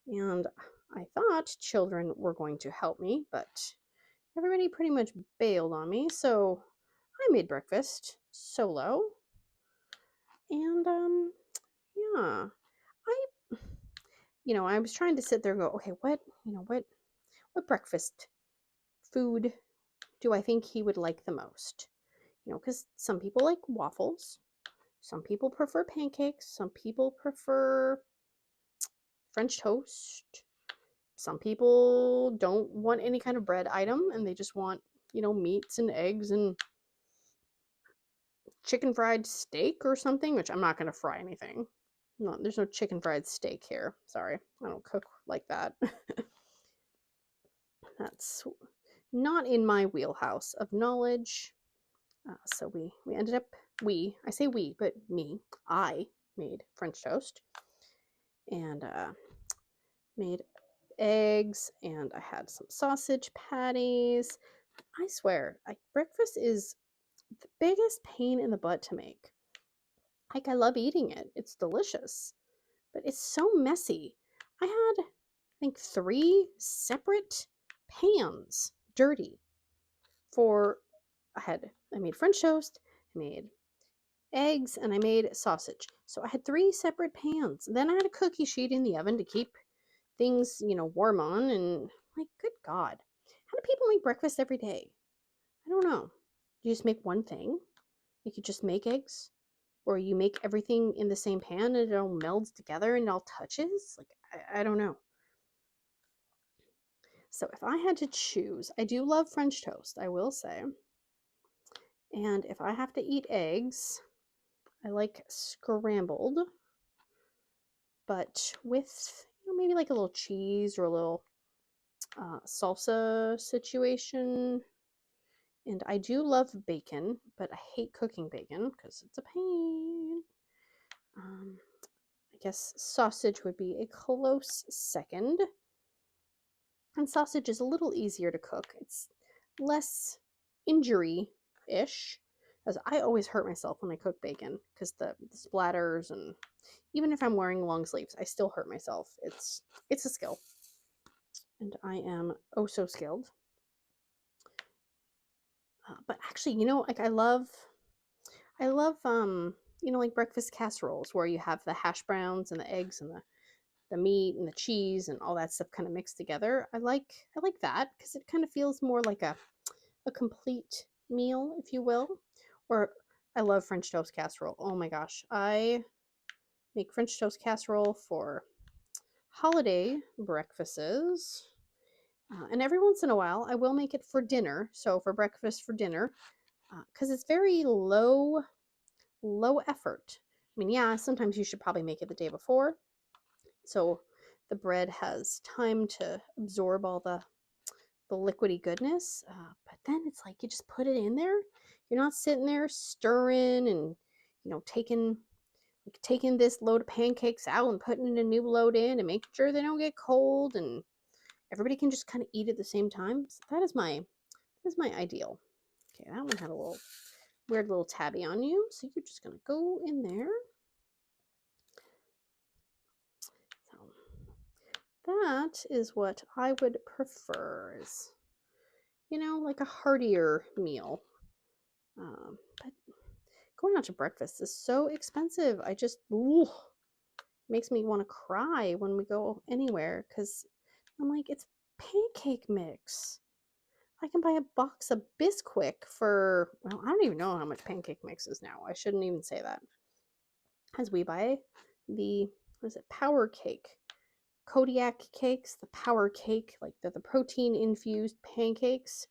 and I thought children were going to help me, but everybody pretty much bailed on me, so I made breakfast solo. And yeah, I was trying to sit there and go, okay, what breakfast food do I think he would like the most? Because some people like waffles, some people prefer pancakes, some people prefer French toast, some people don't want any kind of bread item and they just want, meats and eggs and chicken fried steak or something, which I'm not going to fry anything. No, there's no chicken fried steak here. Sorry, I don't cook like that. That's not in my wheelhouse of knowledge. So we ended up, I say we, but I made French toast and made eggs, and I had some sausage patties. I swear, breakfast is the biggest pain in the butt to make. I love eating it. It's delicious, but it's so messy. I had, I think, 3 separate pans dirty I made French toast, I made eggs, and I made sausage. So I had 3 separate pans. Then I had a cookie sheet in the oven to keep things, warm on. And good God, how do people make breakfast every day? I don't know. You just make one thing? You could just make eggs? Or you make everything in the same pan and it all melds together and it all touches? I don't know. So if I had to choose, I do love French toast, I will say. And if I have to eat eggs, I like scrambled, but with maybe like a little cheese or a little salsa situation. And I do love bacon, but I hate cooking bacon because it's a pain. I guess sausage would be a close second. And sausage is a little easier to cook. It's less injury-ish, as I always hurt myself when I cook bacon because the splatters, and even if I'm wearing long sleeves, I still hurt myself. It's a skill, and I am oh so skilled. But actually, I love breakfast casseroles where you have the hash browns and the eggs and the meat and the cheese and all that stuff kind of mixed together. I like that because it kind of feels more like a complete meal, if you will. Or I love French toast casserole. Oh my gosh, I make French toast casserole for holiday breakfasts. And every once in a while, I will make it for dinner. So for breakfast, for dinner, because it's very low effort. I mean, yeah, sometimes you should probably make it the day before, so the bread has time to absorb all the liquidy goodness. But then it's like you just put it in there. You're not sitting there stirring and taking this load of pancakes out and putting a new load in and making sure they don't get cold and everybody can just kind of eat at the same time. So that is my ideal. Okay, that one had a little weird little tabby on you, so you're just gonna go in there. So that is what I would prefer, is like a heartier meal. But going out to breakfast is so expensive. I just makes me want to cry when we go anywhere, because I'm like, it's pancake mix. I can buy a box of Bisquick for, well, I don't even know how much pancake mix is now. I shouldn't even say that. As we buy the, Power Cake, Kodiak cakes, the Power Cake, like the protein infused pancakes.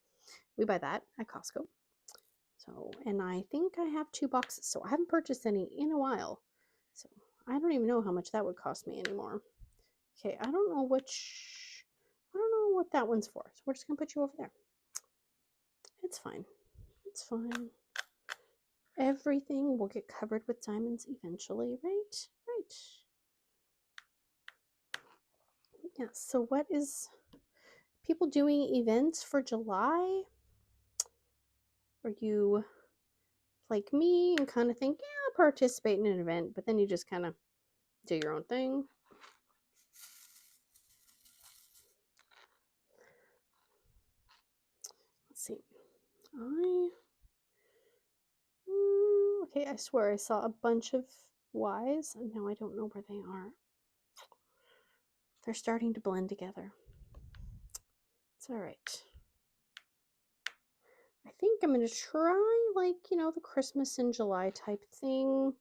We buy that at Costco. So, and I think I have 2 boxes. So I haven't purchased any in a while. So I don't even know how much that would cost me anymore. Okay, I don't know what that one's for. So we're just gonna put you over there. It's fine. It's fine. Everything will get covered with diamonds eventually, right? Right. Yeah, so what is people doing events for July? Are you like me and kind of think, yeah, I'll participate in an event, but then you just kind of do your own thing. Let's see. Okay, I swear I saw a bunch of Ys, and now I don't know where they are. They're starting to blend together. It's all right. I think I'm going to try, like, you know, the Christmas in July type thing,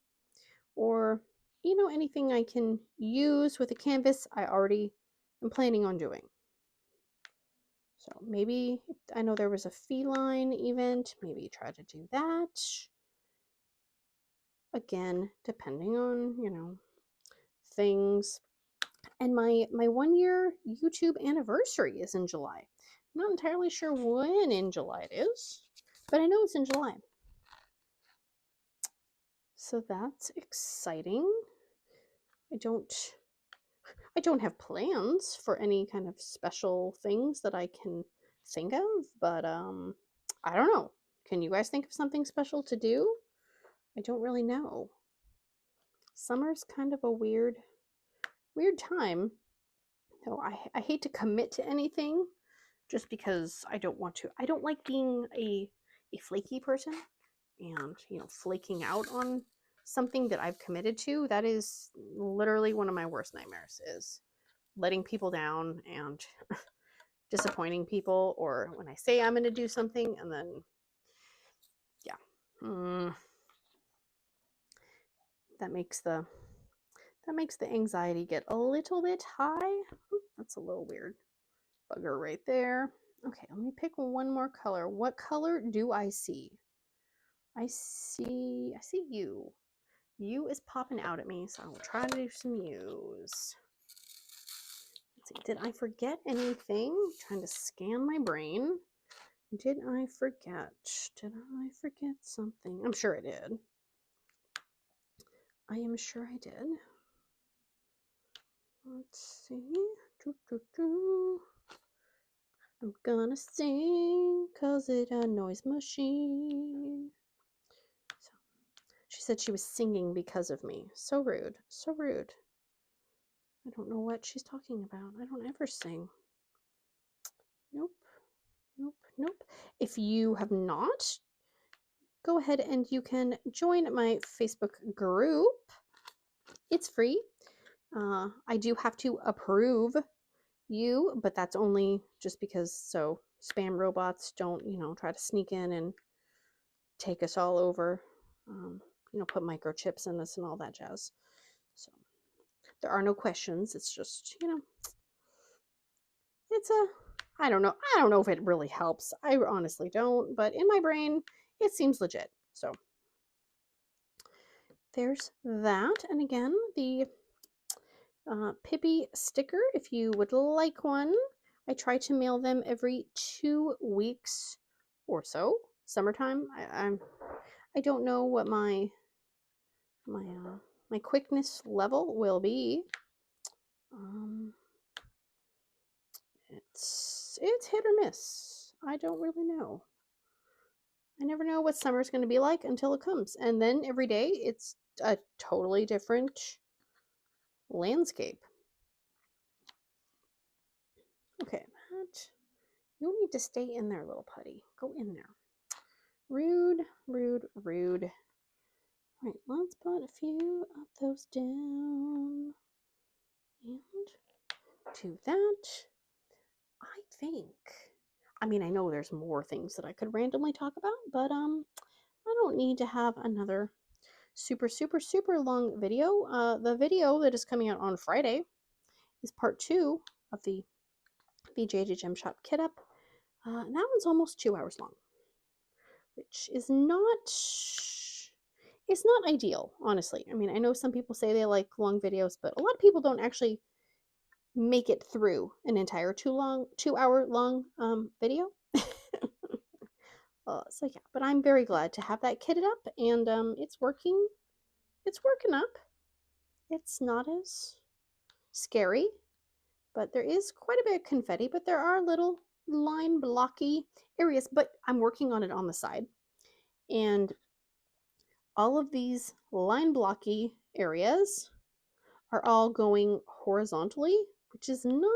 or, you know, anything I can use with a canvas I already am planning on doing. So maybe, I know there was a feline event, maybe try to do that. Again, depending on, you know, things. And my 1 year YouTube anniversary is in July. I'm not entirely sure when in July it is, but I know it's in July. So that's exciting. I don't have plans for any kind of special things that I can think of, but I don't know. Can you guys think of something special to do? I don't really know. Summer's kind of a weird time. So I hate to commit to anything just because I don't want to. I don't like being a flaky person and, you know, flaking out on something that I've committed to. That is literally one of my worst nightmares, is letting people down and disappointing people, or when I say I'm going to do something and then, yeah, that makes the anxiety get a little bit high. Ooh, that's a little weird bugger right there. Okay, let me pick one more color. What color do I see? I see you. You is popping out at me, so I will try to do some U's. Let's see, did I forget anything? I'm trying to scan my brain. Did I forget? Did I forget something? I'm sure I did. I am sure I did. Let's see. I'm gonna sing 'cause it annoys mushy. So, she said she was singing because of me. So rude. So rude. I don't know what she's talking about. I don't ever sing. Nope. Nope. Nope. If you have not, go ahead and you can join my Facebook group. It's free. I do have to approve you, but that's only just because so spam robots don't, you know, try to sneak in and take us all over, you know, put microchips in us and all that jazz. So there are no questions. It's just, you know, it's I don't know if it really helps. I honestly don't, but in my brain, it seems legit. So there's that. And again, the Pippy sticker, if you would like one. I try to mail them every 2 weeks or so. Summertime, I don't know what my quickness level will be. It's hit or miss. I don't really know. I never know what summer's going to be like until it comes, and then every day it's a totally different landscape. Okay, you need to stay in there, little putty. Go in there. Rude, rude, rude. All right, let's put a few of those down. And do that. I think, I mean, I know there's more things that I could randomly talk about, but I don't need to have another super, super, super long video. The video that is coming out on Friday is part 2 of the BJJ Gem Shop kit up. That one's almost 2 hours long, which is not, it's not ideal, honestly. I mean, I know some people say they like long videos, but a lot of people don't actually make it through an entire 2 hour long video. So yeah, but I'm very glad to have that kitted up, and it's working. It's working up. It's not as scary, but there is quite a bit of confetti, but there are little line blocky areas, but I'm working on it on the side. And all of these line blocky areas are all going horizontally, which is not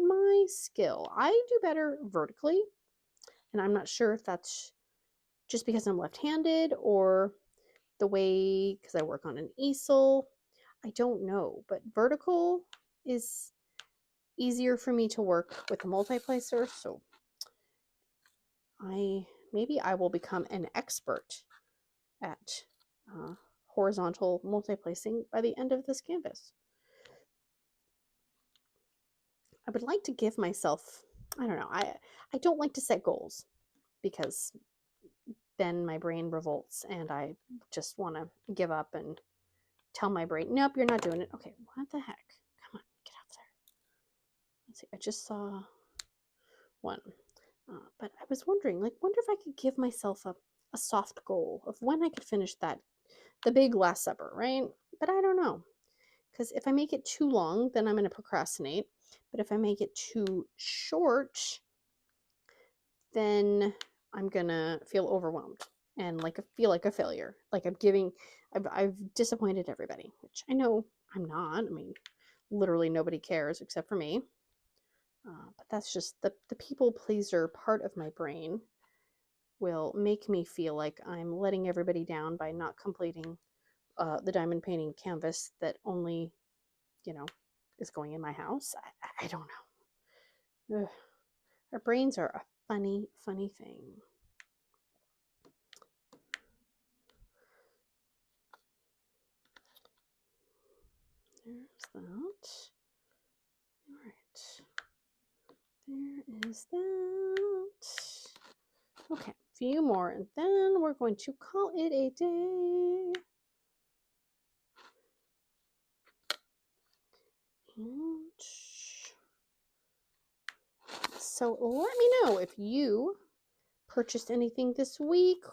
my skill. I do better vertically, and I'm not sure if that's just because I'm left-handed or the way, because I work on an easel. I don't know, but vertical is easier for me to work with a multiplacer, so maybe I will become an expert at horizontal multiplacing by the end of this canvas. I would like to give myself, I don't know, I don't like to set goals because then my brain revolts and I just want to give up and tell my brain, nope, you're not doing it. Okay, what the heck? Come on, get out there. Let's see, I just saw one. But I was wondering, like, wonder if I could give myself a soft goal of when I could finish that, the big Last Supper, right? But I don't know. Because if I make it too long, then I'm going to procrastinate. But if I make it too short, then I'm going to feel overwhelmed and like feel like a failure. Like I've disappointed everybody, which I know I'm not. I mean, literally nobody cares except for me. But that's just the people pleaser part of my brain will make me feel like I'm letting everybody down by not completing the diamond painting canvas that only, is going in my house. I don't know. Ugh. Our brains are a funny, funny thing. There's that. All right. There is that. Okay, a few more, and then we're going to call it a day. And so let me know if you purchased anything this week,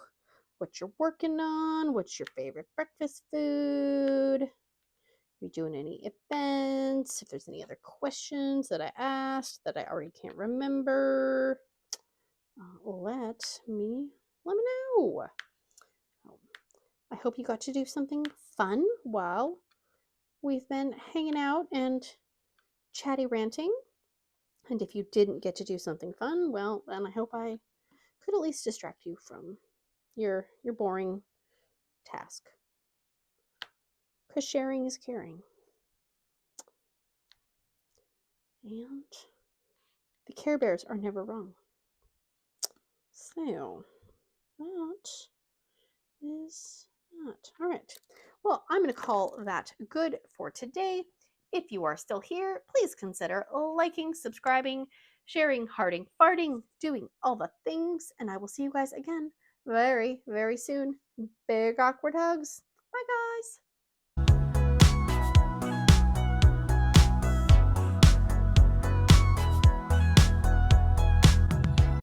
what you're working on, what's your favorite breakfast food, if you're doing any events, if there's any other questions that I asked that I already can't remember. Let me know. I hope you got to do something fun while we've been hanging out and chatty ranting. And if you didn't get to do something fun, well, then I hope I could at least distract you from your boring task. Because sharing is caring. And the Care Bears are never wrong. So, that is that. All right. Well, I'm going to call that good for today. If you are still here, please consider liking, subscribing, sharing, hearting, farting, doing all the things. And I will see you guys again very, very soon. Big awkward hugs. Bye, guys.